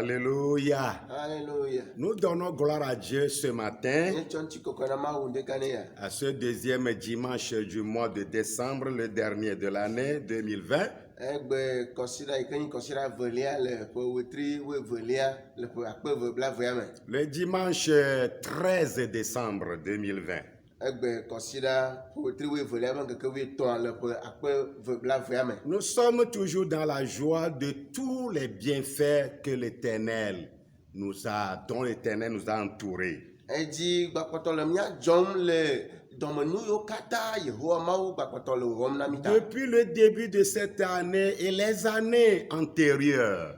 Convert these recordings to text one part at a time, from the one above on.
Alléluia. Alléluia. Nous donnons gloire à Dieu ce matin, à ce deuxième dimanche du mois de décembre, le dernier de l'année 2020. Le dimanche 13 décembre 2020. Nous sommes toujours dans la joie de tous les bienfaits que l'Éternel dont l'Éternel nous a entourés. Depuis le début de cette année et les années antérieures,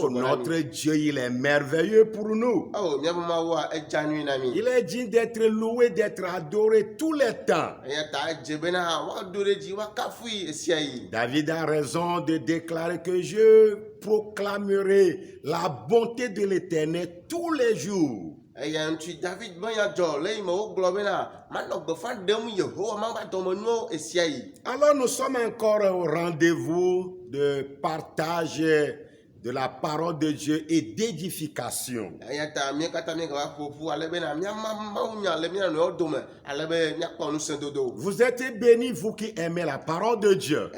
notre Dieu, il est merveilleux pour nous. Il est digne d'être loué, d'être adoré tous les temps. David a raison de déclarer que je proclamerai la bonté de l'Éternel tous les jours. Alors nous sommes encore au rendez-vous de partage de la parole de Dieu et d'édification. Vous êtes bénis, vous qui aimez la parole de Dieu.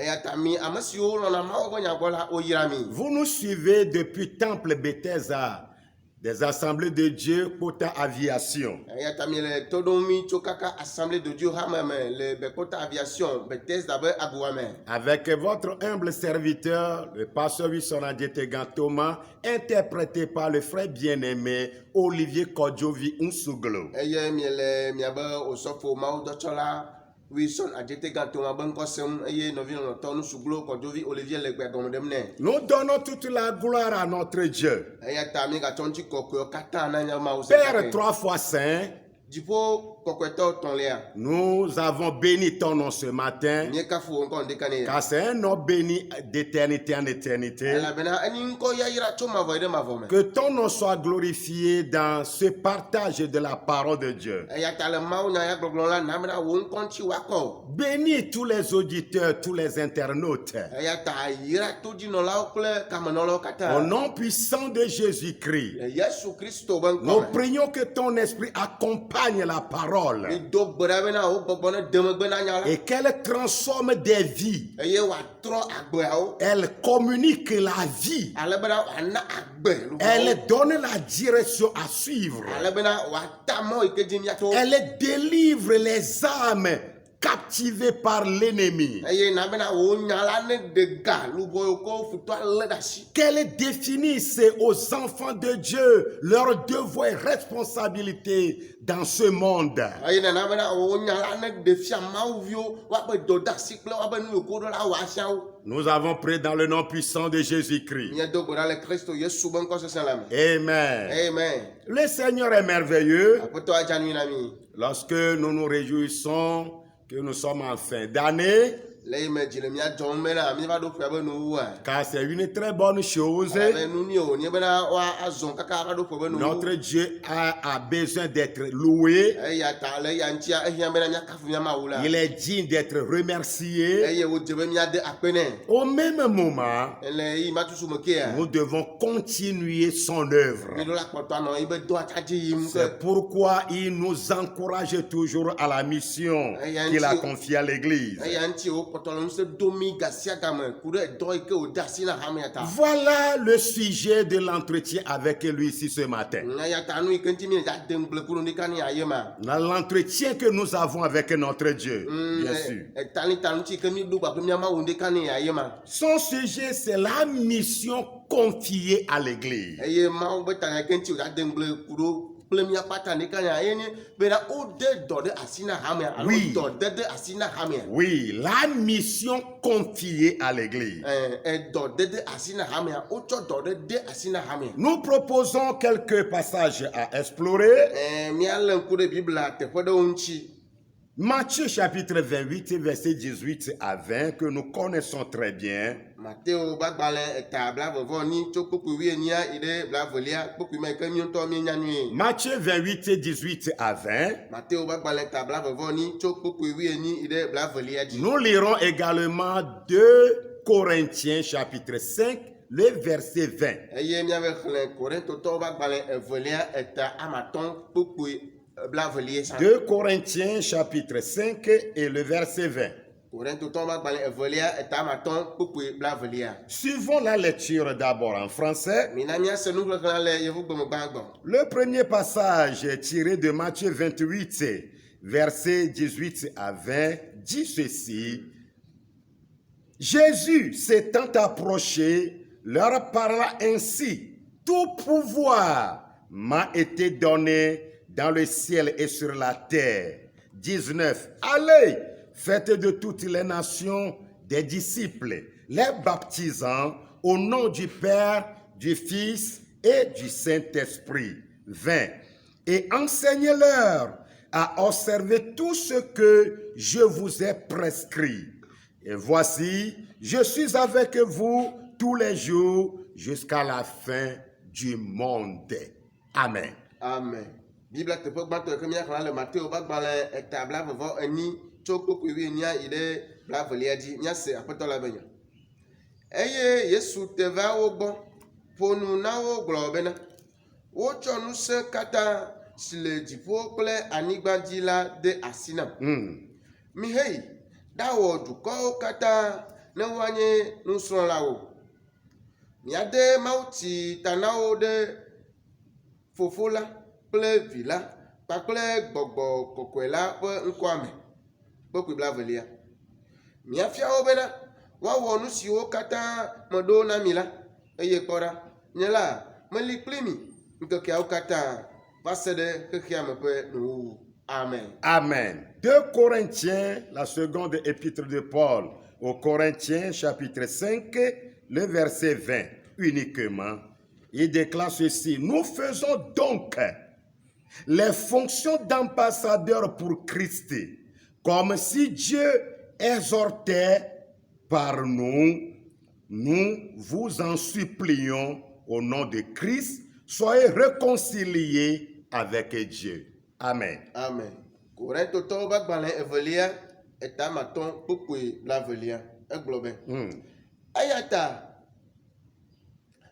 Vous nous suivez depuis Temple Bethesda, des assemblées de Dieu, Kota Aviation. Avec votre humble serviteur, le pasteur Wilson Adjetegan Thomas, interprété par le frère bien-aimé Olivier Kodjovi Unsuglo. Nous donnons toute la gloire à notre Dieu. Père 3 fois saint, nous avons béni ton nom ce matin, car c'est un nom béni d'éternité en éternité. Que ton nom soit glorifié dans ce partage de la parole de Dieu. Bénis tous les auditeurs, tous les internautes. Au nom puissant de Jésus-Christ, nous prions que ton esprit accompagne la parole et qu'elle transforme des vies. Elle communique la vie. Elle donne la direction à suivre. Elle délivre les âmes captivés par l'ennemi. Qu'elle définisse aux enfants de Dieu leurs devoirs et responsabilités dans ce monde. Nous avons prié dans le nom puissant de Jésus-Christ. Amen. Amen. Le Seigneur est merveilleux. Lorsque nous nous réjouissons que nous sommes en fin d'année, car c'est une très bonne chose. Notre Dieu a besoin d'être loué. Il est digne d'être remercié. Au même moment, nous devons continuer son œuvre. C'est pourquoi il nous encourage toujours à la mission qu'il a confiée à l'Église. Voilà le sujet de l'entretien avec lui ici ce matin. L'entretien que nous avons avec notre Dieu, bien sûr. Son sujet, c'est la mission confiée à l'Église. Oui, la mission confiée à l'Église. Nous proposons quelques passages à explorer. Matthieu chapitre 28, verset 18 à 20, que nous connaissons très bien. Matthieu 28, 18 à 20. Nous lirons également 2 Corinthiens chapitre 5, le verset 20. 2 Corinthiens chapitre 5 et le verset 20. Suivons la lecture d'abord en français. Le premier passage est tiré de Matthieu 28, versets 18 à 20, dit ceci. Jésus s'étant approché, leur parla ainsi. Tout pouvoir m'a été donné dans le ciel et sur la terre. 19. Allez, faites de toutes les nations des disciples, les baptisant au nom du Père, du Fils et du Saint-Esprit. 20. Et enseignez-leur à observer tout ce que je vous ai prescrit. Et voici, je suis avec vous tous les jours jusqu'à la fin du monde. Amen. Amen. Bible te peut battre comme il y a le Matthieu va balai et tabla va eni choko kuwi nia ile bla velia di nia se apoto la benya. Eye Yesu te va wo bon ponu na wo globena. Wo chonu se kata sile dipo kle anigbandi la de asina. Mi hey da wo duko kata ne wanye nu son la wo. Mi ade mauti tanao de fofola kple vila kpakple gbɔgbɔ kɔkɔe la ƒe ŋkɔame kpekpe bla velia miafia wo bena woawɔ nu siwo katã meɖo na mi la eye kpɔ ɖa nye la meli kpli mi ŋkekeawo katã va se ɖe xexea me ƒe nuwuwu. Amen. Amen. 2 Corinthiens, la seconde épître de Paul aux Corinthiens chapitre 5, le verset 20 uniquement. Il déclare ceci. Nous faisons donc les fonctions d'ambassadeurs pour Christ, comme si Dieu exhortait par nous. Nous vous en supplions au nom de Christ, soyez réconciliés avec Dieu. Amen. Amen. Corinthiens tɔwo ƒe agbalẽ evelia etamatɔ kpokpoe la velia egblɔ be. Eya ta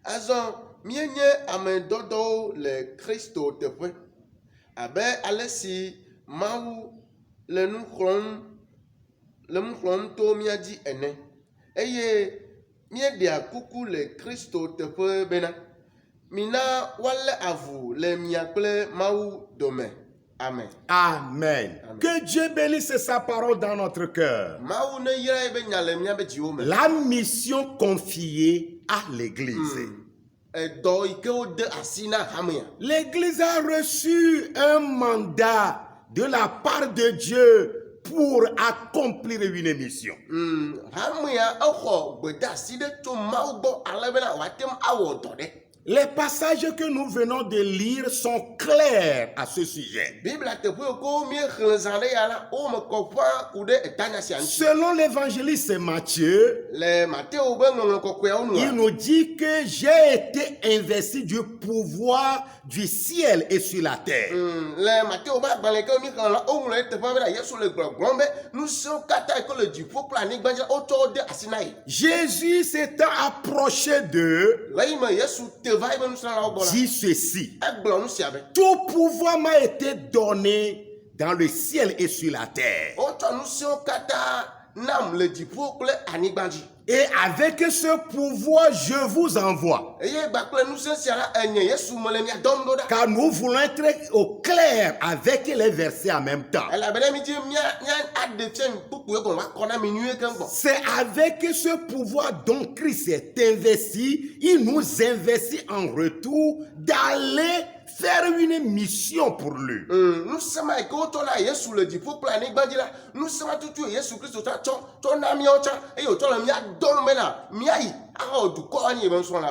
azɔ míenye amedɔdɔwo le Kristo teƒe abe ale si Mawu le nu xlɔm to mía dzi ene eye míeɖea kuku le Kristo teƒe bena mina woalé avu le mia kple Mawu dome. Amen. Amen. Que Dieu bénisse sa parole dans notre cœur. Mawu ne yra be nya le mía be dziwo me. La mission confiée à l'Église. L'Église a reçu un mandat de la part de Dieu pour accomplir une mission. Les passages que nous venons de lire sont clairs à ce sujet. Selon l'évangéliste Matthieu, il nous dit que j'ai été investi du pouvoir du ciel et sur la terre. Jésus s'étant approché d'eux, dit ceci. Tout pouvoir m'a été donné dans le ciel et sur la terre. Et avec ce pouvoir, je vous envoie. Car nous voulons être au clair avec les versets en même temps. C'est avec ce pouvoir dont Christ est investi, il nous investit en retour d'aller faire une mission pour lui.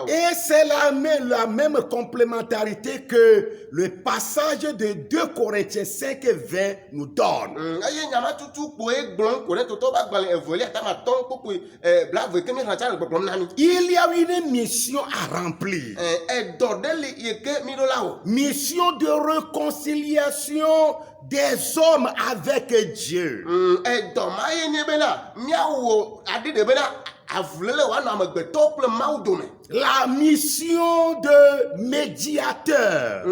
Et c'est la même complémentarité que le passage de 2 Corinthiens 5, 20 nous donne. Il y a une mission à remplir. Mission de réconciliation des hommes avec Dieu. avulele wa no amegbeto kple mawu dome. La mission de médiateur.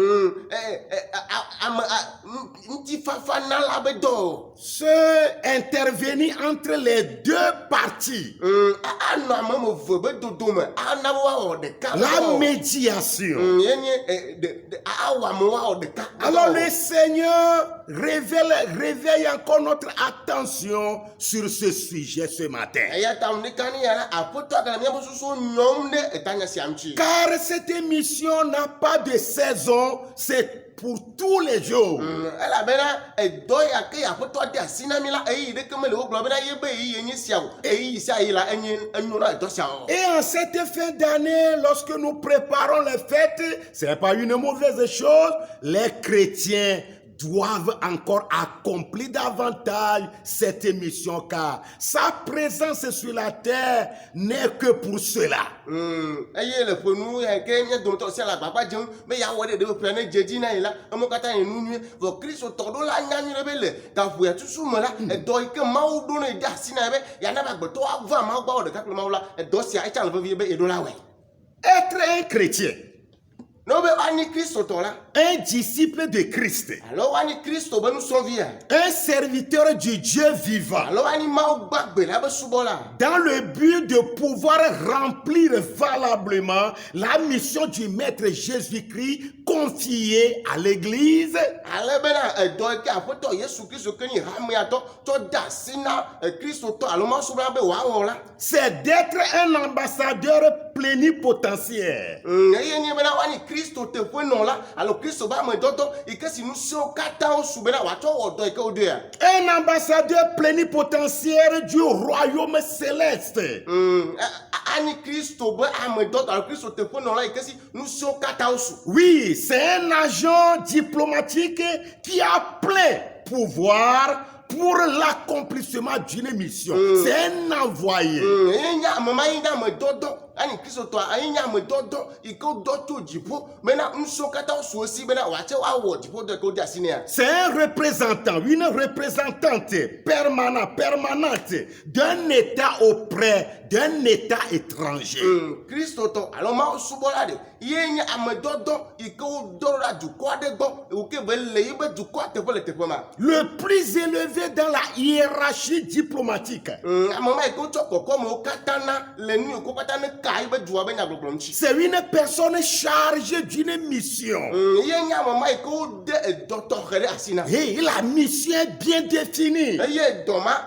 Ŋutifafa na la be dɔ. Se intervenir entre les deux parties. Anɔ amemeve be dodome ana be woawɔ ɖeka. La médiation. Awɔ amewo awɔ ɖeka. Alors le Seigneur réveille encore notre attention sur ce sujet ce matin. Eya ta ŋdeka ni yàrá aƒetɔ gana miaƒe susu nyɔm ɖe etanya sia ŋuti. Car cette émission n'a pas de saison, c'est pour tous les jours. Elabena edɔ ya ke aƒetɔ de asi na mi la eyi ɖeke mele wo gblɔ bena ye be eyi yenye sia o. Eyi sia yi la enyo na edɔ sia o. Et en cette fin d'année, lorsque nous préparons les fêtes, c'est pas une mauvaise chose. Les chrétiens doivent encore accomplir davantage cette mission car sa présence sur la terre n'est que pour cela. Eye le ƒenu ya ke mia dometɔ sia le agbagba dzem be yeawɔ ɖe ɖewo ƒe ne dze dzi na yi la emo katã nye nu nyuie vɔ Kristo tɔ ɖo la nya nyuie ɖe be le gaƒoya tutu me la edɔ yi ke Mawu ɖo ne de asi na ye be yana be agbetɔ ava Mawu gbɔ wɔ ɖeka kple Mawu la edɔ sia etsa le vevie be yeɖo la wɔe. Être un chrétien, No be wani Kristo tɔ la. un disciple de Christ, Alo wani Kristo be nusrɔ̃via. un serviteur du Dieu vivant, Alo wani Mawu gbagbe la be subɔla. dans le but de pouvoir remplir valablement la mission du Maître Jésus-Christ confiée à l'Église. Ale bena edɔ yi ke aƒetɔ Yesu Kristo ke nyi hameatɔ tsɔ de asi na Kristo tɔ alo Mawu subɔla be wòawɔ la. C'est d'être un ambassadeur plénipotentiaire. Eye nye bena wani Kristo teƒe nɔ la alo Kristo be amedɔdɔ yi ke si nu siwo katã wosu bena wòatsɔ wɔ dɔ yi ke wodoea. Un ambassadeur plénipotentiaire du royaume céleste. Ani Kristo be amedɔdɔ alo Kristo teƒe nɔ la yi ke si nu siwo katã wosu. Oui, c'est un agent diplomatique qui a plein pouvoir pour l'accomplissement d'une mission. C'est un envoyé. Eye nye amema yi nye amedɔdɔ. Ani Kristo tɔ ayi nye amedɔdɔ yi ke wodɔ tso dziƒo bena nu siwo katã wosu esi bena wòatsɛ awɔ dziƒo dɔ yi ke wode asi nea. C'est un représentant, une représentante permanente d'un État auprès d'un État étranger. Kristo tɔ alo Mawu subɔla de ye nye amedɔdɔ yi ke wodɔ la dukɔ aɖe gbɔ yi ke be le yi be dukɔa teƒe le teƒe ma. Le plus élevé dans la hiérarchie diplomatique. Amema yi ke wotsɔ kɔkɔmewo katã na le nu yi ke katã ne ka yi be dua be nyagbɔgblɔ ŋuti. C'est une personne chargée d'une mission. Ye nye amema yi ke wode edɔ tɔxɛ ɖe asi na. Et la mission est bien définie. Eye dɔ ma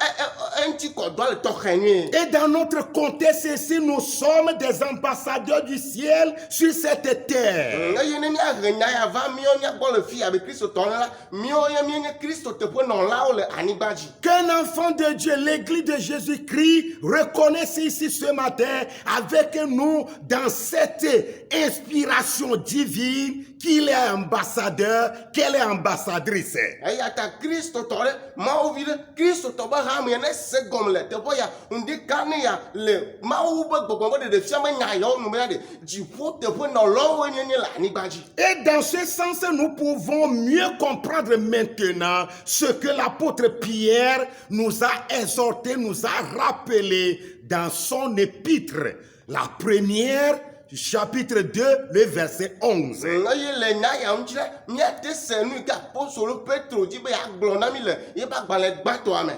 eŋuti kɔdɔ le tɔxɛ nyuie. Et dans notre contexte ici, nous sommes des ambassadeurs du ciel sur cette terre. Eye ne miahe nya ya va miawo miagbɔ le fi abe Kristo tɔ la miawo ye mienye Kristo teƒe nɔlawo le anyigba dzi. Qu'un enfant de Dieu, l'église de Jésus-Christ, reconnaisse ici ce matin avec nous dans cette inspiration divine qu'il est ambassadeur, qu'elle est ambassadrice. Eya ta Kristo tɔ ɖe Mawu vi ɖe Kristo tɔ be hame ya ne se gɔme le teƒe ya ŋdeka ne ya le Mawu be gbɔgbɔ be ɖeɖe fia be nya yawo nu bena de dziƒo teƒe nɔlawo nye le anyigba dzi. Et dans ce sens, nous pouvons mieux comprendre maintenant ce que l'apôtre Pierre nous a exhorté, nous a rappelé dans son épître. La première, chapitre 2, le verset 11. Eye le nya ya ŋuti ɖe miate se nu yi ke apostolo Petro dzi be yeagblɔ na mi le yeƒe agbalẽ gbãtɔa me.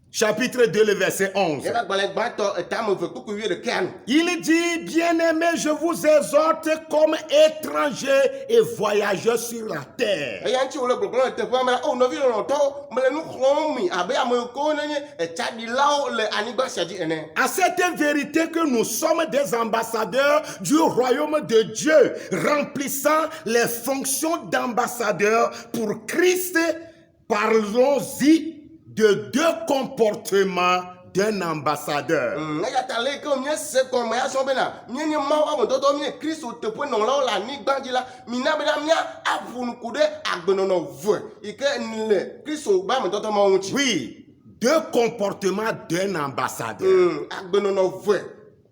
Chapitre 2, le verset 11. Yeƒe agbalẽ gbãtɔ etame eve kpukpu 11. Il dit, bien-aimés, je vous exhorte comme étrangers et voyageurs sur la terre. Eya ŋuti wòle gbɔgblɔm le teƒea me la o nɔvi lɔlɔ̃tɔwo mele nu xlɔm mi abe ame yiwo nenye etsaɖilawo le anyigba sia dzi ene. À cette vérité que nous sommes des ambassadeurs du royaume de Dieu, remplissant les fonctions d'ambassadeurs pour Christ, parlons-y de deux comportements d'un ambassadeur. Eya ta le ke miese gɔme ya sɔ bena mienye Mawu amedɔdɔ mie Kristo teƒe nɔlawo le anyigba dzi la mina bena mia aƒo nuku ɖe agbenɔnɔ ve yi ke le Kristo be amedɔdɔ mawo ŋuti. Oui, deux comportements d'un ambassadeur. Agbenɔnɔ ve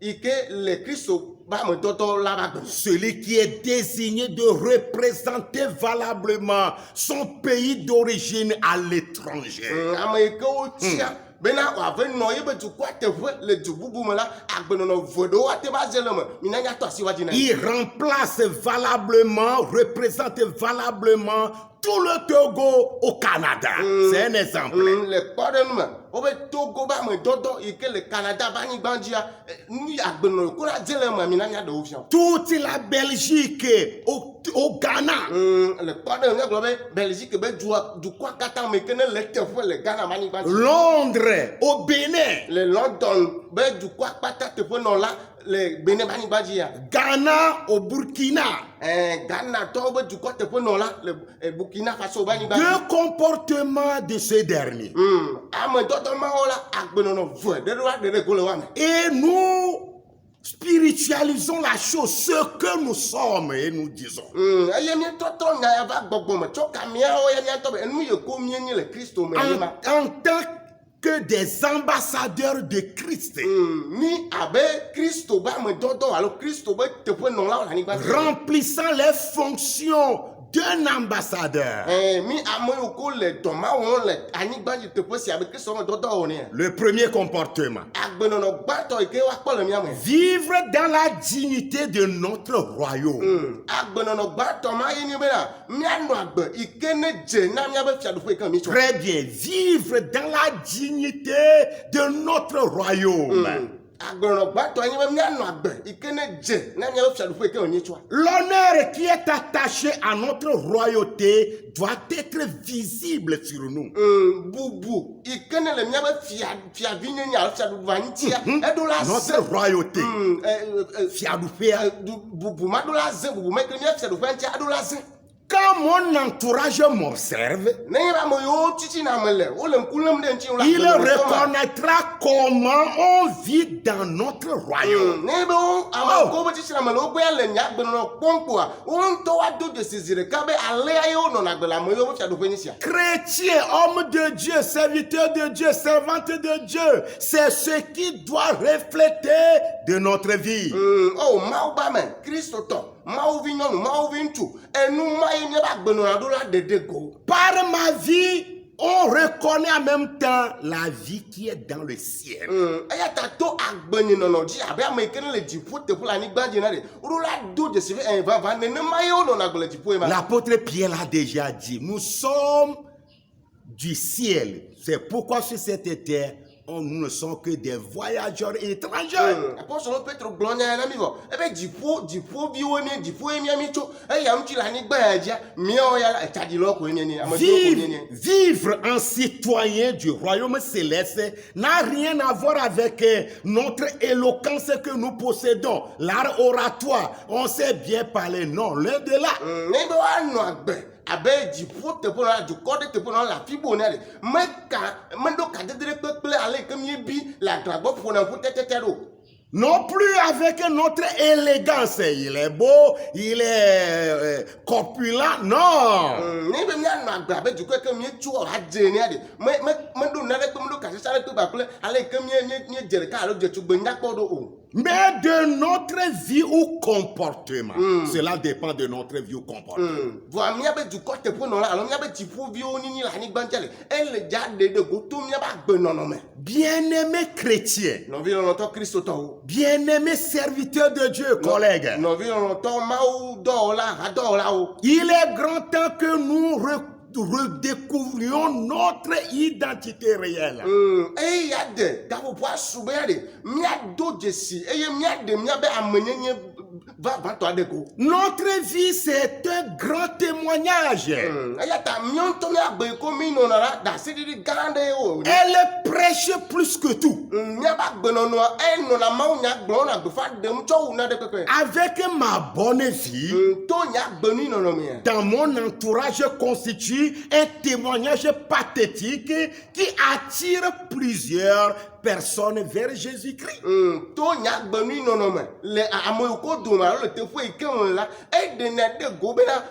yi ke le Kristo be amedɔdɔ la ba gbe. Celui qui est désigné de représenter valablement son pays d'origine à l'étranger. Ame yi ke wotia bena wave no ye be dukua teƒe le du bubu me la agbenono vodo ate ba ze le me mina nya to asi wa dzi na Il remplace valablement, représente valablement tout le Togo au Canada. C'est un exemple. le kpɔɖe nu me wobe Togo ba me dɔdɔ yi ke le Canada ba anyigba dzia ni agbenono ko la dze le me mina nya ɖewo fiɔ Toute la Belgique au Ghana. le kpɔɖe nya gblɔ be Belgique be dukua katã me ke ne le teƒe le Ghana ba anyigba dzi Londres au Bénin. le London be dukua kpata teƒe nɔ la le Benin ba anyigba dzia Ghana au Burkina. Ghana tɔwo be dukua teƒe nɔ la le Burkina Faso ba anyigba dzi Deux comportements de ce dernier. ame dɔdɔ mawo la agbenono ve ɖeɖe go le wa me Et nous spiritualisons la chose, ce que nous sommes et nous disons. eye mietɔtɔ nya ya va gbɔgbɔ me tsɔ ka miawo ya miatɔ be enu ye ko mienyi le Kristo me ye ma En tant que des ambassadeurs de Christ, mi abe Kristo be ame dɔdɔ alo Kristo be teƒe nɔlawo le anyigba dzi remplissant les fonctions d'un ambassadeur. mi ame yiwo ko le dɔma wɔm le anyigba dzi teƒe sia be Kristo me dɔdɔ wɔ nea Le premier comportement, agbenono gbãtɔ yi ke woakpɔ le mia me vivre dans la dignité de notre royaume. agbenono gbãtɔ ma ye nye bena mianɔ agbe yi ke ne dze na miabe fiaɖuƒe yi ke mi tsɔ Très bien, vivre dans la dignité de notre royaume. agbenono gbãtɔ nye be mianɔ agbe yi ke ne dze na miabe fiaɖuƒe yi ke mi tsɔa L'honneur qui est attaché à notre royauté doit être visible sur nous. bubu yi ke ne le miabe fiavi nyenye alo fiaɖuɖua ŋutia eɖo la Notre ze royauté. Fiaɖuƒea. bubu ma ɖo la ze bubu ma yi ke mia fiaɖuƒea ŋutia eɖo la ze Quand mon entourage m'observe, nenye be ame yiwo titina me le wole ŋku lém ɖe ŋuti il reconnaîtra comment on vit dans notre royaume. nenye be wo ame ko be titina me le wo gbea le nye agbenono kpɔm kpoa wo ŋutɔ woado dzesi zi ɖeka be alea ye wonɔna agbe le ame yiwo be fiaɖuƒe nyi sia Chrétien, homme de Dieu, serviteur de Dieu, servante de Dieu, c'est ce qui doit refléter de notre vie. Mawu ba me kristotɔ Mawu vi nyɔnu Mawu vi ŋutsu enu ma ye miabe agbenɔna ɖo la ɖeɖe go Par ma vie, on reconnaît en même temps la vie qui est dans le ciel. eya ta to agbenyenɔnɔ dzi abe ame yi ke ne le dziƒo teƒe le anyigba dzi na ɖe woɖo la do dzesi be vava nenema ye wonɔna agbe le dziƒoe ma L'apôtre Pierre l'a déjà dit, nous sommes du ciel. C'est pourquoi sur cette terre, nous ne sommes que des voyageurs étrangers. apostolo Petro gblɔ nya ya na mi vɔ ebe dziƒoviwo mie dziƒoe mia mi tso eya ŋuti le anyigba ya dzia miawo ya la etsaɖilɔwo koe mienye amedziwo koe mienye Vivre en citoyen du royaume céleste n'a rien à voir avec notre éloquence que nous possédons, l'art oratoire. On sait bien parler, non, l'un de là. ne be woanɔ agbe abe dziƒo teƒe nɔ la dukɔ ɖe teƒe nɔ la afi bo ne ɖe meɖo kadedere kpekple ale yi ke miebi le aglagbɔ ƒona ƒu tɛtɛtɛ ɖo Non plus avec notre élégance. Il est beau, il est corpulent. Non. ne be mianɔ agbe abe dukɔ yi ke mietso adze nea ɖe meɖo na ɖe kpe meɖo kasisa ɖe kpe bakple ale yi ke miedze ɖeka alo dzetugbe nyakpɔ ɖo o Mais de notre vie ou comportement. Cela dépend de notre vie ou comportement. voa miabe dukɔ teƒe nɔ la alo miabe dziƒoviwo nyinyi le anyigba ŋutia le ele dza ɖe go to miabe agbenɔnɔ me Bien-aimés chrétiens, nɔvi lɔlɔtɔ kristotɔwo bien-aimés serviteurs de Dieu, collègues, nɔvi lɔlɔtɔ mawu dɔwɔla hadɔwɔlawo il est grand temps que nous redécouvrions notre identité réelle. eya de gaƒoƒo asu be ya ɖe miado dzesi eye miaɖe miabe amenyenye vavãtɔ aɖe go Notre vie, c'est un grand témoignage. eya ta miɔŋtɔ miagbe yi ko mi nɔna la da asiɖiɖi gã aɖe o Elle prêche plus que tout. miabe agbenɔnɔa enɔna mawu nya gblɔm na gbefa ɖem tsɔ wu na ɖe kpekpe Avec ma bonne vie, to nya gbenui nɔnɔmea dans mon entourage constitue un témoignage pathétique qui attire plusieurs personnes vers Jésus-Christ. to nya gbenui nɔnɔme le ame yiwo ko dome alo le teƒe yi ke me la eɖena ɖe go bena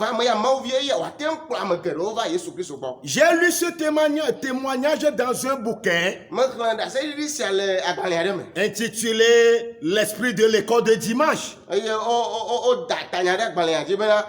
ame ya mawu vie ya wòate ŋu kplɔ ame geɖewo va Yesu Kristo gbɔ J'ai lu ce témoignage dans un bouquin mexlẽ ɖe asiɖiɖi sia le agbalẽ aɖe me intitulé L'esprit de l'école de dimanche. eye woda tanya ɖe agbalẽa dzi bena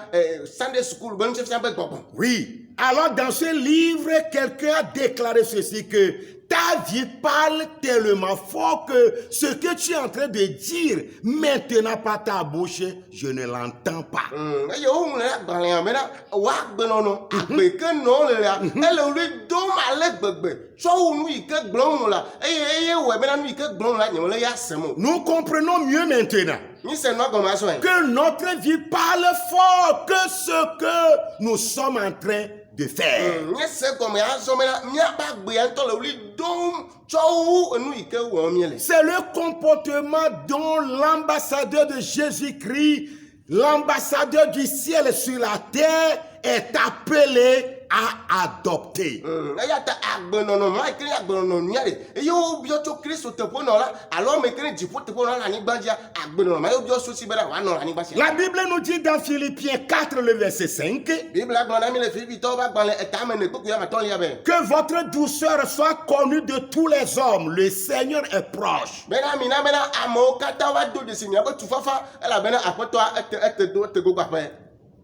Sunday school be nufiafia be gbɔgbɔ Oui. Alors dans ce livre, quelqu'un a déclaré ceci que ta vie parle tellement fort que ce que tu es en train de dire maintenant par ta bouche, je ne l'entends pas. Eye wo ŋlɔ ɖe agbalẽa me na woagbenɔnɔ agbe ke nɔ le la ele wòle dom ale gbegbe tsɔ wu nu yi ke gblɔm la eye wòe bena nu yi ke gblɔm la nye wòle ya sem o. Nous comprenons mieux maintenant Mi se nua gɔme azɔ yi. que notre vie parle fort que ce que nous sommes en train de faire. Nye se gɔme azɔ me na miaƒe agbea ŋutɔ le wòle dom tsɔ wu enu yi ke wɔm mie le. C'est le comportement dont l'ambassadeur de Jésus-Christ, l'ambassadeur du ciel sur la terre, est appelé à adopter. Eya ta agbenɔnɔ ma yi ke nye agbenɔnɔ nyuia de eye wobiɔ tso Kristo teƒe nɔ la alo ame ke ne dziƒo teƒe nɔ le anyigba dzia agbenɔnɔ ma ye wobiɔ so si be na wòanɔ le anyigba sia. La Bible nous dit dans Philippiens 4, le verset 5, Biblia gblɔ na mi le Filipitɔwo ƒe agbalẽ etame ne kpekpe amatɔ̃lia be. que votre douceur soit connue de tous les hommes. Le Seigneur est proche. Bena mina bena amewo katã va do dzesi miaƒe tufafa elabena aƒetɔa ete gogo aƒe.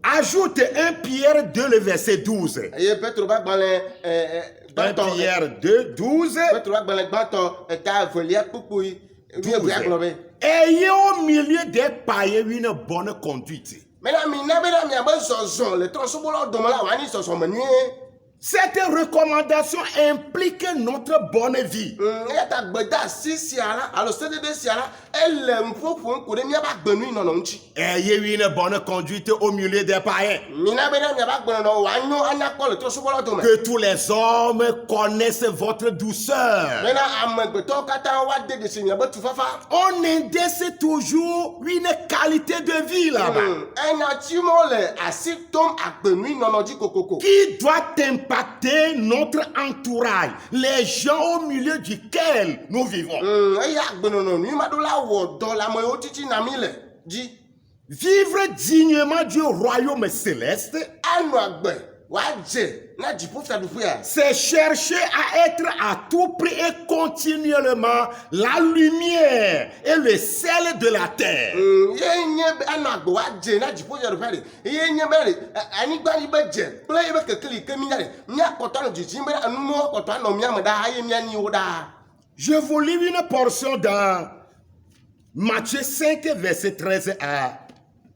Ajoute 1 Pierre 2, le verset 12. Eye Petro ƒe agbalẽ 1 gbãtɔ Pierre 2, 12. Petro ƒe agbalẽ gbãtɔ eta evelia kpukpui wuievea gblɔ be. Ayez au milieu des païens une bonne conduite. Mena mina bena miabe zɔzɔ le trɔ̃subɔlawo dome la wòanyi zɔzɔme nyuie. Cette recommandation implique notre bonne vie. Eya ta gbedeasi sia la alo sedede sia la ele ŋuƒoƒom ko ɖe miabe agbenui nɔnɔ ŋuti. Ayez une bonne conduite au milieu des païens. Mina bena miabe agbenɔnɔ wòanyo anyakpɔ le trɔ̃subɔlawo dome. Que tous les hommes connaissent votre douceur. Mena amegbetɔwo katã woade dzesi miabe tufafa. On indexe toujours une qualité de vie là-bas Enya timo le asi tom agbenui nɔnɔ dzi kokoko. qui doit impacter notre entourage, les gens au milieu duquel nous vivons. Eya agbenɔnɔ nui ma ɖo la wɔ dɔ le amewo titina mi le dzi. Vivre dignement du royaume céleste, Anɔ agbe wòadze na dziƒofiaɖuƒea. c'est chercher à être à tout prix et continuellement la lumière et le sel de la terre. Ye nye be anɔ agbe wòadze na dziƒofiaɖuƒea de. Ye nye be anyigba yi be dze kple ye be kekeli ke mi nya de. Míakpɔtɔ anɔ dzidzim be enumawo kpɔtɔ anɔ mía me ɖaa eye míanyi wo ɖaa. Je vous lis une portion dans Matthieu 5, verset 13 à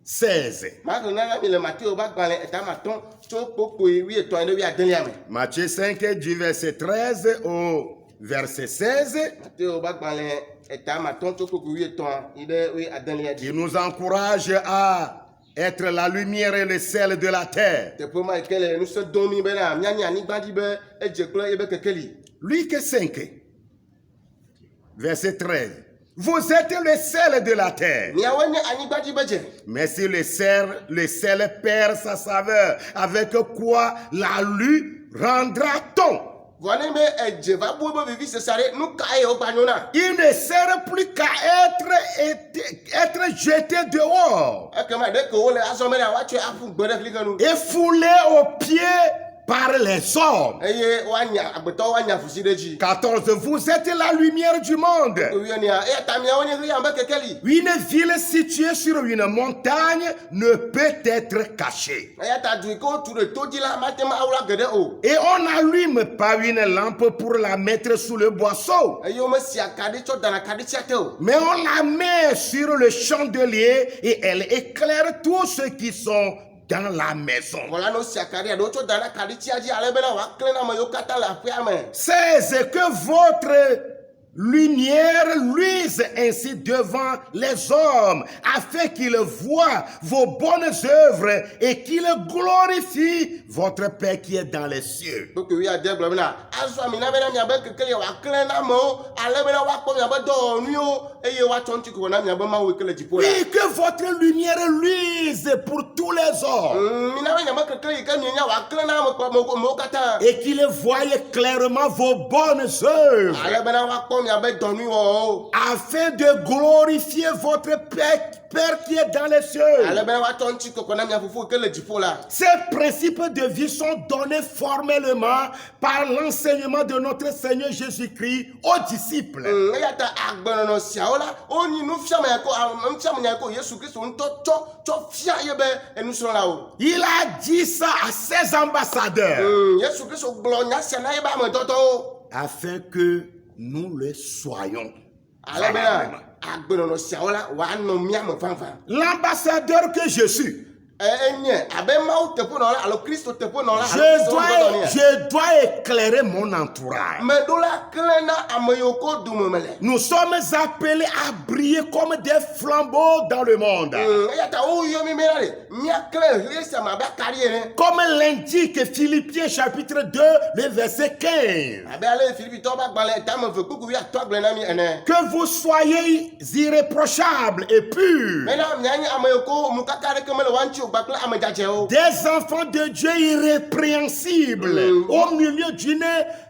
16. Maɖo nana mi le Mateo ƒe agbalẽ etamatɔ̃ tso kpokpoe 13 ɖe 14 me. Matthieu 5, du verset 13 au verset 16. Mateo ƒe agbalẽ etamatɔ̃ tso kpokpoe 13 yi ɖe 14 dzi. Il nous encourage à être la lumière et le sel de la terre. Teƒe ma yi ke le nusẽ dom mi bena míanyi anyigba dzi be edze kple ebe kekeli. Luc 5, verset 13. Vous êtes le sel de la terre. Miawoe nye anyigba dzi be dze. Mais si le sel perd sa saveur, avec quoi la lui rendra-t-on? Vɔ ne be edze va bu ebe vivi sesa ɖe nu ka ye wogba nyo na. Il ne sert plus qu'à être jeté dehors Ekema ɖe ke wole azɔ me ɖa woatsɔe aƒu gbe ɖe fli ke nu. et foulé aux pieds par les hommes. Eye woanya agbetɔwo woanya fusi ɖe dzi. 14. Vous êtes la lumière du monde. Kpokpoe eya ta miawo nye ɣeya be kekeli. Une ville située sur une montagne ne peut être cachée. Eya ta du yi ke wotu ɖe to dzi la mate ma awla geɖe o. Et on n'allume pas une lampe pour la mettre sous le boisseau, Eye womesi akaɖi tsɔ dana kaɖitsia te o. mais on la met sur le chandelier et elle éclaire tous ceux qui sont dans la maison. Voilà no si akaɖi aɖewo tsɔ dana kaɖitsia dzi ale bena wòaklẽ na ame yiwo katã le aƒea me. 16. Que votre lumière luise ainsi devant les hommes, afin qu'ils voient vos bonnes œuvres et qu'ils glorifient votre Père qui est dans les cieux. Kpokpoe gblɔ bena azɔ ami na bena miabe kekeli wòaklẽ na amewo ale bena woakpɔ miabe dɔwɔnuiwo eye woatsɔ ŋutikɔkɔ na miabe Mawu yi ke le dziƒo la. Oui, que votre lumière luise pour tous les hommes Mina be miabe kekeli yi ke mienya wòaklẽ na amewo katã. et qu'ils voient clairement vos bonnes œuvres, Ale bena woakpɔ miabe dɔnuiwɔwo. afin de glorifier votre Père qui est dans les cieux. Ale bena woatsɔ ŋutikɔkɔ na mia Fofo yi ke le dziƒo la. Ces principes de vie sont donnés formellement par l'enseignement de notre Seigneur Jésus-Christ aux disciples. Eya ta agbenɔnɔ siawo la wonyi nufiame nya ko Yesu Kristo ŋutɔ tsɔ fia ye be enusrɔ̃lawo. Il a dit ça à ses ambassadeurs. Yesu Kristo gblɔ nya sia na yebe ame dɔdɔwo. afin que nous le soyons. ale bena agbenono siawo la woanɔ miame fanfan. L'ambassadeur que je suis, Enye abe mawu teƒenɔla alo Kristo teƒenɔla alo je dois éclairer mon entourage. meɖo la klẽ na ame yiwo ko dome mele. Nous sommes appelés à briller comme des flambeaux dans le monde. Eya ta woyɔ mi bena de miaklẽ ɣli sia me abe akaɖi ene. Comme l'indique Philippiens chapitre 2, le verset 15. Abe ale Filipitɔwo be agbalẽ tame ve kpukui atɔ agblẽ na mi ene. Que vous soyez irréprochables et purs. Mena mianye ame yiwo ko nukaka ɖeke mele wa ŋuti o kpakple ame dzadzewo. Des enfants de Dieu irrépréhensibles au milieu d'une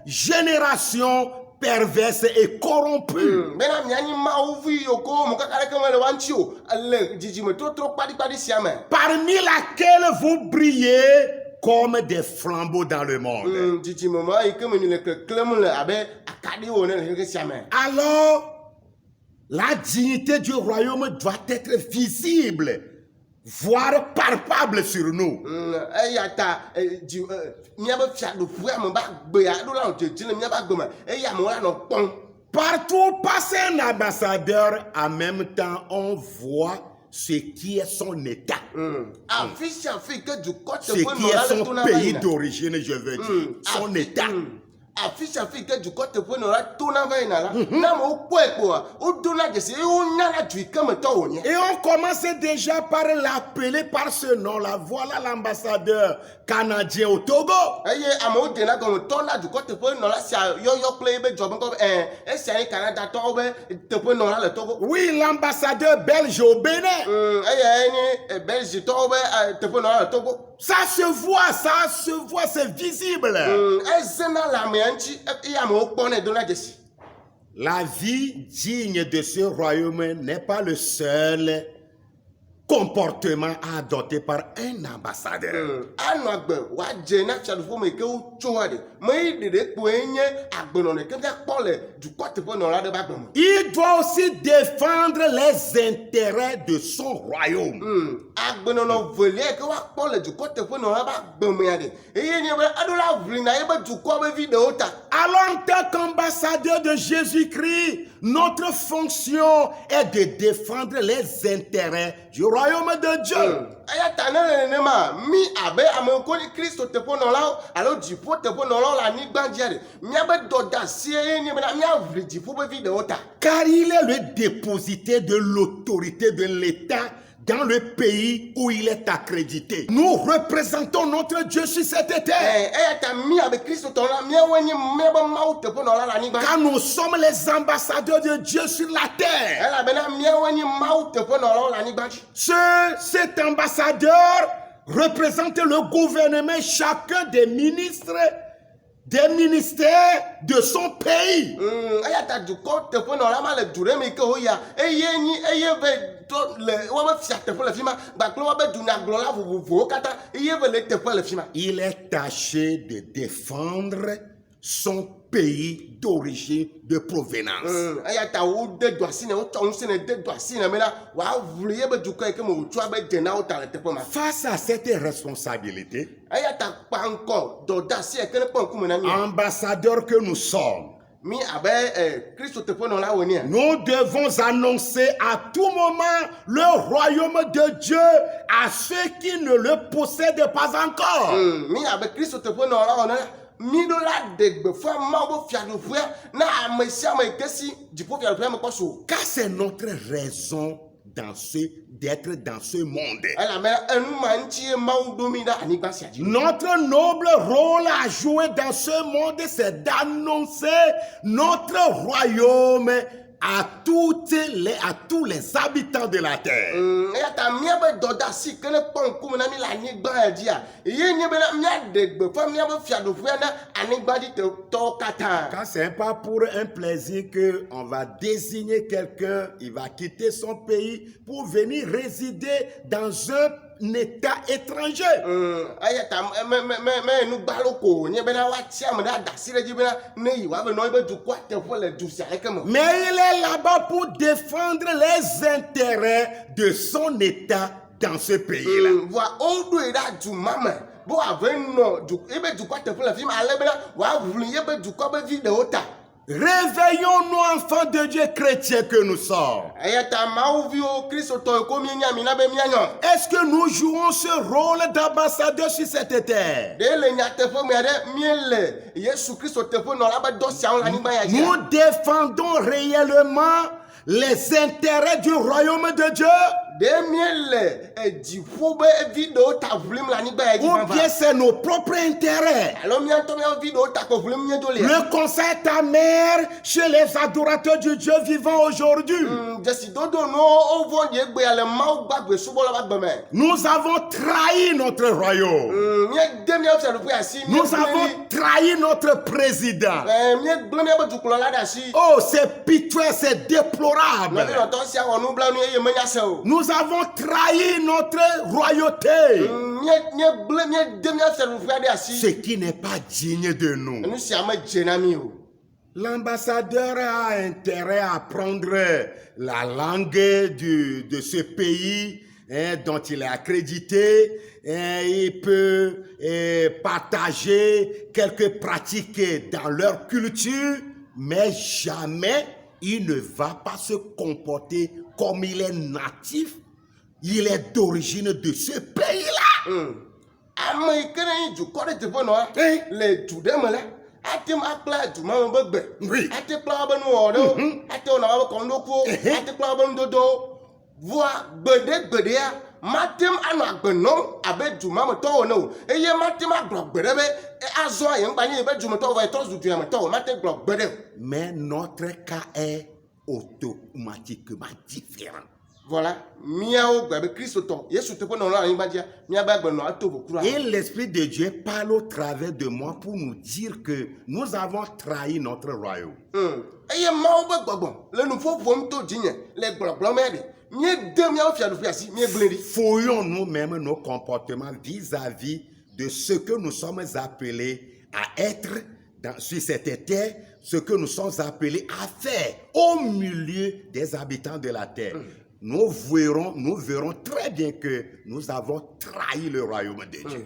génération perverse et corrompue. Bena mianye mawuvi yiwo ko nukaka ɖeke mele wa ŋuti o le dzidzime totro kpaɖikpaɖi sia me. Parmi laquelle vous brillez comme des flambeaux dans le monde. Dzidzime ma yi ke me mi le keklẽm le abe akaɖiwo ne le ɣe sia me. Alors, la dignité du royaume doit être visible, voire palpable sur nous. Eya ta miabe fiaɖuƒea me be agbea ɖo la dzedze le miabe agbe me eya amewo anɔ kpɔm. Partout où passe un ambassadeur, en même temps, on voit ce qui est son état. Afi sia afi ke dukɔ Ce teƒe qui est nɔla le son tona va pays yina. d'origine, je veux dire. Son état. Afi sia afi ke dukɔ teƒe nɔla tona va yina la. Ne amewo kpɔe kpoa wodona dzesi eye wonyana du yi ke me tɔ wònye. Et on commence déjà par l'appeler par ce nom-là. Voilà l'ambassadeur canadien au Togo. Eye amewo dena gɔme tɔna dukɔ teƒe nɔla sia yɔyɔ kple ebe dzɔbe ŋkɔ be esia nye Kanadatɔwo be teƒe nɔla le Togo. Oui, l'ambassadeur belge au Bénin. Eya nye Belgitɔwo be teƒe nɔla le Togo. Ça se voit, c'est visible. Ezena le amea ŋuti eye amewo kpɔnɛ dona dzesi. La vie digne de ce royaume n'est pas le seul comportement adopté par un ambassadeur. Anɔ agbe woadze na fiaɖuƒe me yi ke wotsoa ɖe. Me yi ɖeɖe kpoe nye agbenɔnɔ ke kpɔ le dukɔ teƒe nɔla ɖe be agbe me. Il doit aussi défendre les intérêts de son royaume. Agbenɔnɔ velia yi ke woakpɔ le dukɔ teƒe nɔla be agbe mea ɖe. Eye nye be eɖo la ʋli na yebe dukɔ be vi ɖewo ta. Alors, en tant qu'ambassadeur de Jésus-Christ, notre fonction est de défendre les intérêts du royaume de Dieu. Eya ta ne le nenema mi abe ame ko ni Kristo teƒe nɔlawo alo dziƒo teƒe nɔlawo le anyigba dzia ɖe. Miabe dɔdeasie ye nye bena miaʋli dziƒo be vi ɖewo ta. Car il est le dépositaire de l'autorité de l'État dans le pays où il est accrédité. Nous représentons notre Dieu sur cette terre. Eya ta mi abe Kristo tɔla miawoe nye miabe Mawu teƒe nɔla le anyigba. Car nous sommes les ambassadeurs de Dieu sur la terre. Elabena miawoe nye Mawu teƒe nɔlawo le anyigba dzi. Cet ambassadeur représente le gouvernement, chacun des ministres, des ministères de son pays. Eya ta dukɔ teƒe nɔla ma le du ɖe me yi ke woya eye nyi eye be tɔ le wobe fia teƒe le fi ma gbakple wobe dunyagblɔla vovovowo katã eye be le teƒe le fi ma. Il est tâché de défendre son pays d'origine, de provenance. Eya ta wode do asi ne wotsɔ ŋusẽ ne de do asi ne me la woaʋli ye be dukɔ yi ke me wòtso abe dze na wo ta le teƒe ma. Face à cette responsabilité, Eya ta kpa ŋkɔ dɔdeasi yi ke ne kpɔ ŋkume na mi. ambassadeurs que nous sommes, Mi abe Kristo teƒe nɔla wònye. nous devons annoncer à tout moment le royaume de Dieu à ceux qui ne le possèdent pas encore. Mi abe Kristo teƒe nɔla wònye la. Mi ɖo la de gbeƒã Mawu be fiaɖuƒea na ame sia ame yi ke si dziƒo fiaɖuƒea me kpɔ so. Car c'est notre raison d'être dans ce monde. Elabena enu ma ŋuti ye Mawu ɖo mi ɖe anyigba sia dzi. Notre noble rôle à jouer dans ce monde, c'est d'annoncer notre royaume à tous les habitants de la terre. Eya ta miabe dɔdeasi ke ne kpɔ ŋkume na mi le anyigba ya dzia ye nye bena miaɖe gbeƒã miabe fiaɖuƒea na anyigbadzitɔwo katã. Quand c'est pas pour un plaisir qu'on va désigner quelqu'un, il va quitter son pays pour venir résider dans un état étranger. Eya ta me nu gbalo ko nye bena woatsi ame ɖe adasi ɖe dzi bena ne yi woave nɔ ebe dukɔa teƒe le du sia leke me. Mais il est là-bas pour défendre les intérêts de son état dans ce pays-là. Voa woɖoe ɖe du ma me bo ave no du ebe du kwa te la film ale bena wa vulu yebe du kwa be vidéo ta. Réveillons-nous, enfants de Dieu chrétiens que nous sommes. Est-ce que nous jouons ce rôle d'ambassadeur sur cette terre? Nous défendons réellement les intérêts du royaume de Dieu? Ou bien c'est nos propres intérêts? Le conseil est amer chez les adorateurs du Dieu vivant aujourd'hui. Nous avons trahi notre royaume. Nous avons trahi notre président. Oh, c'est pitoyable, c'est déplorable. Nous avons trahi notre royauté. Ce qui n'est pas digne de nous. L'ambassadeur a intérêt à prendre la langue de ce pays dont il est accrédité. Il peut partager quelques pratiques dans leur culture, mais jamais il ne va pas se comporter comme il est natif. Il est d'origine de ce pays-là. Oui. Mais notre cas est automatiquement différent. Voilà. Et l'Esprit de Dieu parle au travers de moi pour nous dire que nous avons trahi notre royaume. Fouillons nous-mêmes nos comportements vis-à-vis de ce que nous sommes appelés à être sur cette terre, ce que nous sommes appelés à faire au milieu des habitants de la terre. Nous verrons très bien que nous avons trahi le royaume de Dieu.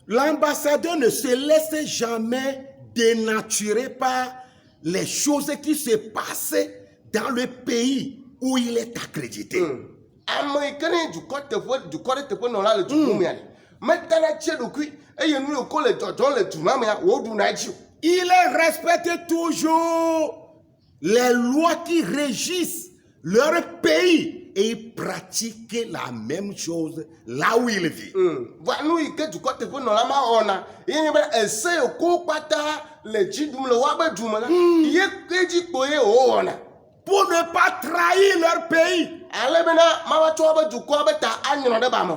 L'ambassadeur ne se laisse jamais dénaturer par les choses qui se passent dans le pays où il est accrédité. Il respecte toujours les lois qui régissent leur pays et il pratique la même chose là où il vit. Pour ne pas trahir leur pays.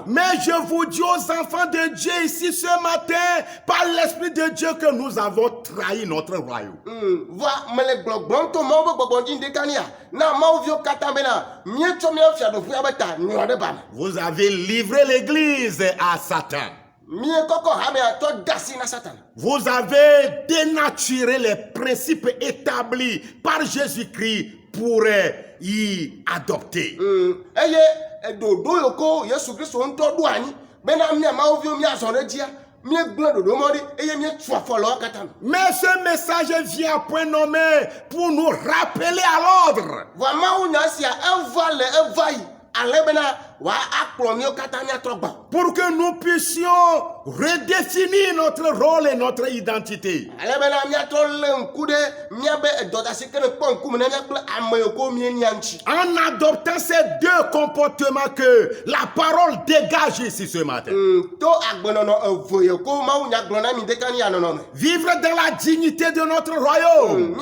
Mais je vous dis aux enfants de Dieu ici ce matin, par l'Esprit de Dieu, que nous avons trahi notre royaume. Vous avez livré l'Église à Satan. Vous avez dénaturé les principes établis par Jésus-Christ pour y adopter. Mais ce message vient à point nommé pour nous rappeler à l'ordre. Pour que nous puissions redéfinir notre rôle et notre identité. En adoptant ces deux comportements que la parole dégage ici ce matin. Vivre dans la dignité de notre royaume.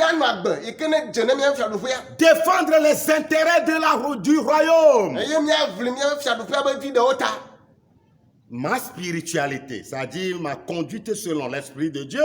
Défendre les intérêts du royaume. Ma spiritualité, c'est-à-dire ma conduite selon l'Esprit de Dieu,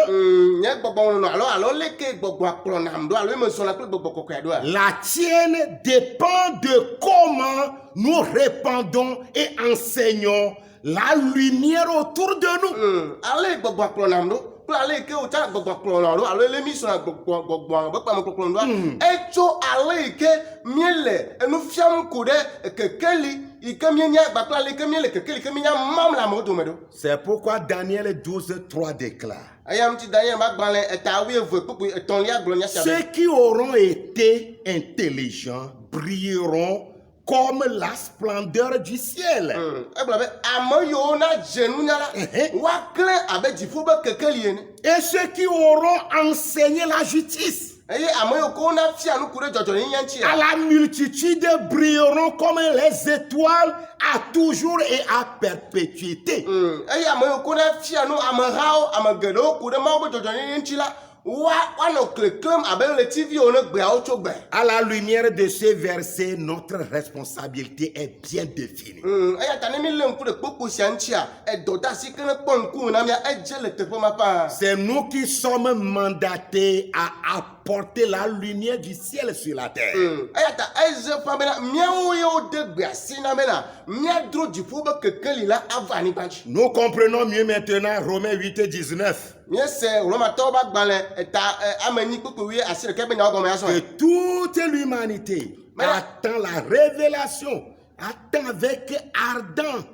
la tienne dépend de comment nous répandons et enseignons la lumière autour de nous. Ale gbogbo kplɔnam ɖo kple ale yi ke wòtsa gbogbo kplɔna ɖo alo ele mi sɔna gbogbo be kpamekplɔkplɔ ɖoa etso ale yi ke míele enu fiam ko ɖe kekeli yi ke míenya gba kple ale yi ke míele kekeli ke míenya mam le amewo dome ɖo. C'est pourquoi Daniel 12:3 déclare. Eya ŋuti Daniel ba gbalẽ eta 12:8 gblɔ nya sia be. Ceux qui auront été intelligents brilleront comme la splendeur du ciel. Egblɔ be ame yiwo na dze nunya la woaklẽ abe dziƒo be kekeli ene. Et ceux qui auront enseigné la justice Eye ame yiwo ke wona fia nuku ɖe dzɔdzɔnyenye ŋuti à la multitude brilleront comme les étoiles à toujours et à perpétuité. Eye ame yiwo ke wona fia nu amehawo ame geɖewo ku ɖe Mawu be dzɔdzɔnyenye ŋuti la woanɔ keklẽm abe ɣletiviwo ne gbeawo tso gbe. À la lumière de ce verset, notre responsabilité est bien définie. Eya ta ne mi lé ŋku ɖe kpokpo sia ŋutia edɔdeasi ke ne kpɔ ŋkume na mía edze le teƒe ma paa. C'est nous qui sommes mandatés à apporter la lumière du ciel sur la terre. Eya ta eze ƒã bena míawo yewo de gbe asi na bena míadro dziƒo be kekeli la ava anyigba dzi. Nous comprenons mieux maintenant Romains 8:19. Míese Romatɔwo ba gbalẽ eta ame enyi kpekpe wi asi ɖeka be nyawo gɔme azɔ. Que toute l'humanité attend la révélation, attend avec ardent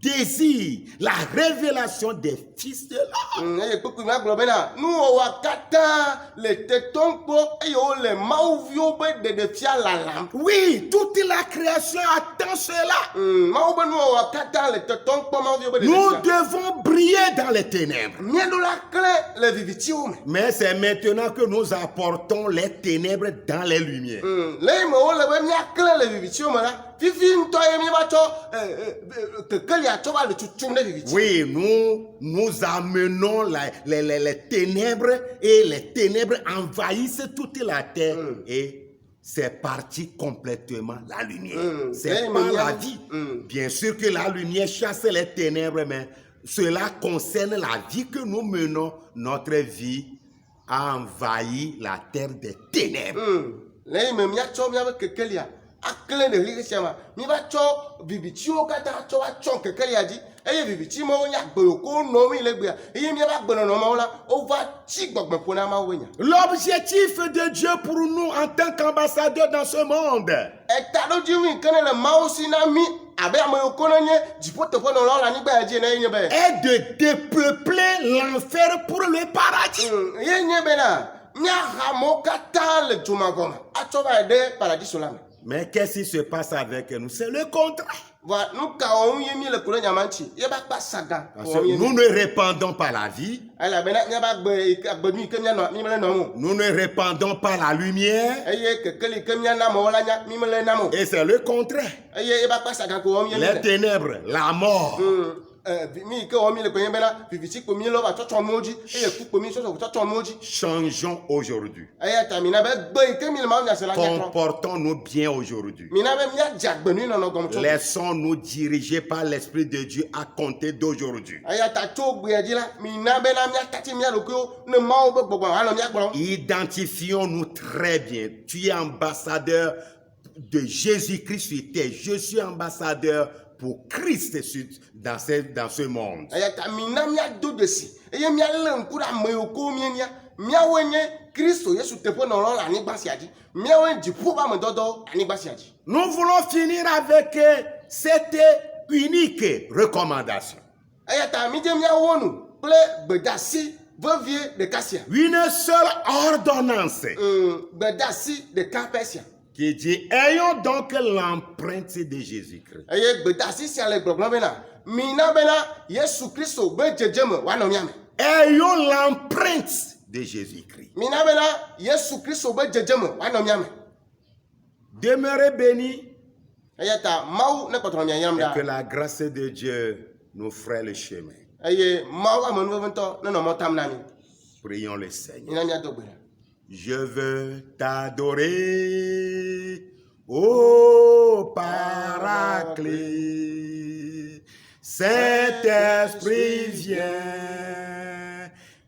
désir la révélation des fils de l'homme. Eye kpekpe mi agblɔ bena nuwɔwɔa katã le tetɔm kpɔ eye wole mawuviwo be ɖeɖefia lalam. Oui, toute la création attend cela. Mawu be nuwɔwɔa katã le tetɔm kpɔ mawuviwo be Nous ɖeɖefia. devons briller dans les ténèbres. Míeɖo la klẽ le vivitiwo me. Mais c'est maintenant que nous apportons les ténèbres dans les lumières. Le yi me wole be míaklẽ le vivitiwo me la fifi ŋutɔ ye míeva tsɔ kekelia tsɔ va le tutum ɖe viviti. Oui, nous amenons les ténèbres et les ténèbres envahissent toute la terre et c'est parti complètement la lumière. C'est pas la vie. Bien sûr que la lumière chasse les ténèbres, mais cela concerne la vie que nous menons. Notre vie a envahi la terre des ténèbres. Le yi me míatsɔ míabe kekelia aklẽ ɖe ɣli sia me míeva tsɔ vivitiwo katã tsɔ va tsɔ kekelia dzi eye viviti mawo nya agbe ko nɔ mi le gbea eye míaba agbenɔnɔ mawo la wova tsi gbɔgbe ƒo na Mawu be nya. L'objectif de Dieu pour nous en tant qu'ambassadeurs dans ce monde Etaɖodziŋui ke ne le Mawu si na mí abe ame yiwo ko ne nye dziƒoteƒenɔlawo le anyigba ya dzi ene ye nye be est de dépeupler l'enfer pour le paradis. ye nye bena míaha amewo katã le dzomavɔ me atsɔ va yi ɖe paradiso la me. Mais qu'est-ce qui se passe avec nous? C'est le contraire. Voa nu kawo ŋu ye mi le ko ɖe nyama ŋuti ye ba kpa saga. Parce que nous ne répandons pas la vie. Elabena míaba agbenu yi ke míanɔ mi mele nɔm o. Nous ne répandons pas la lumière. Eye kekeli ke míana amewo la nya mi mele nam o. Et c'est le contraire. Eye ye ba kpa saga ko wɔm ye mi Les le. ténèbres, la mort. Mi yi ke wɔm mi le ko ye bena viviti kpo mi le va tsɔtsɔ amewo dzi eye ku kpo mi tsɔtsɔ tsɔtsɔ amewo dzi. Changeons aujourd'hui. Eya ta mina be gbe yi ke mi le Mawu nya se la nya trɔ. Comportons-nous bien aujourd'hui. Mina be míadze agbenu nɔnɔ gɔme tso. Laissons-nous diriger par l'Esprit de Dieu à compter d'aujourd'hui. Eya ta tso gbea dzi la mina bena míatati mía ɖokuiwo ne Mawu be gbɔgbɔ anɔ mía gbɔm. Identifions-nous très bien. Tu es ambassadeur de Jésus-Christ sur terre. Je suis ambassadeur pour Christ dans ce monde. Eya ta mina míado de si eye míalé ŋku ɖe ame yiwo ko míenya míawoe nye Kristo Yesu teƒenɔlawo le anyigba sia dzi míawoe nye dziƒo ƒe amedɔdɔwo le anyigba sia dzi. Nous voulons finir avec cette unique recommandation. Eya ta mi dze míawo nu kple gbedeasi vevie ɖeka sia. Une seule ordonnance Gbedeasi ɖeka pɛ sia. qui dit ayons donc l'empreinte de Jésus-Christ. Eye gbedeasi sia le gbɔgblɔm bena mina bena Yesu Kristo be dzedzeme woanɔ mía me. Ayons l'empreinte de Jésus-Christ. Mina bena Yesu Kristo be dzedzeme woanɔ mía me. Demeurez bénis Eya ta Mawu ne kpɔtɔ mía yam et que ɖa. la grâce de Dieu nous ferait le chemin. Eye Mawu amenuveventɔ ne nɔ mɔ tam na mi. Prions le Seigneur. Mina míado gbe ɖa. Je veux t'adorer, ô Paraclet. Saint-Esprit vient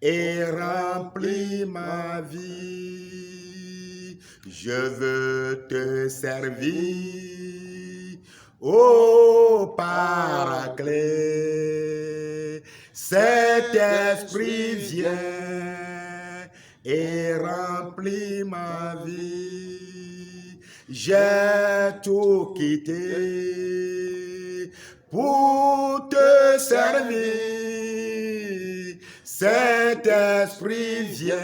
et remplit ma vie. Je veux te servir, ô Paraclet, cet esprit vient et remplit ma vie. J'ai tout quitté pour te servir. Cet esprit vient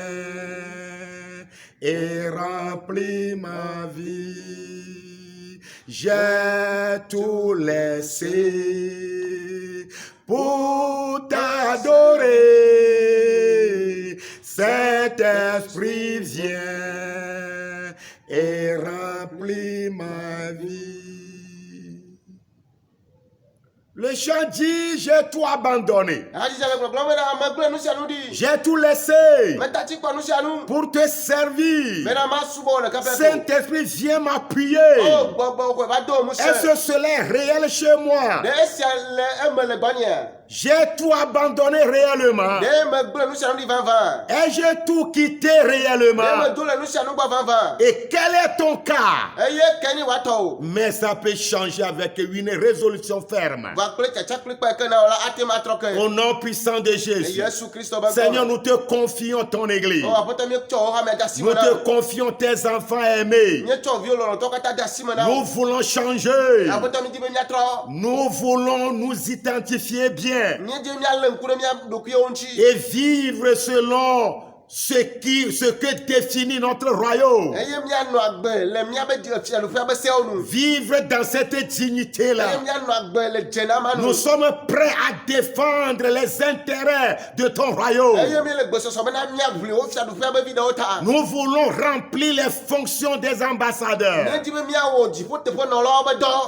et remplit ma vie. J'ai tout laissé pour t'adorer. Cet esprit vient et remplit ma vie. Le chant dit, j'ai tout abandonné. J'ai tout laissé pour te servir. Saint-Esprit, viens m'appuyer. Est-ce cela est réel chez moi? J'ai tout abandonné réellement. Ai-je tout quitté réellement? Et quel est ton cas? Mais ça peut changer avec une résolution ferme. Au nom puissant de Jésus. Seigneur, nous te confions ton église. Nous te confions tes enfants aimés. Nous voulons changer. Nous voulons nous identifier bien. Et vivre selon ce que définit notre royaume. Vivre dans cette dignité-là. Nous sommes prêts à défendre les intérêts de ton royaume. Nous voulons remplir les fonctions des ambassadeurs.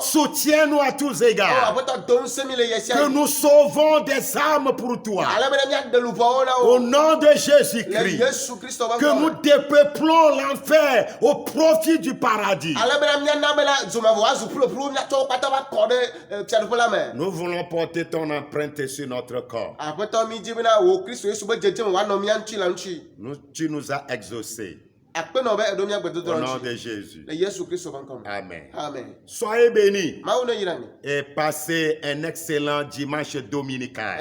Soutiens-nous à tous égards. Que nous sauvons des âmes pour toi. Au nom de Jésus-Christ. Que nous dépeuplons l'enfer au profit du paradis. Nous voulons porter ton empreinte sur notre corps. Tu nous as exaucés. Au nom de Jésus. Amen. Soyez bénis et passez un excellent dimanche dominical.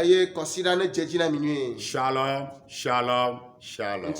Shalom, shalom, shalom.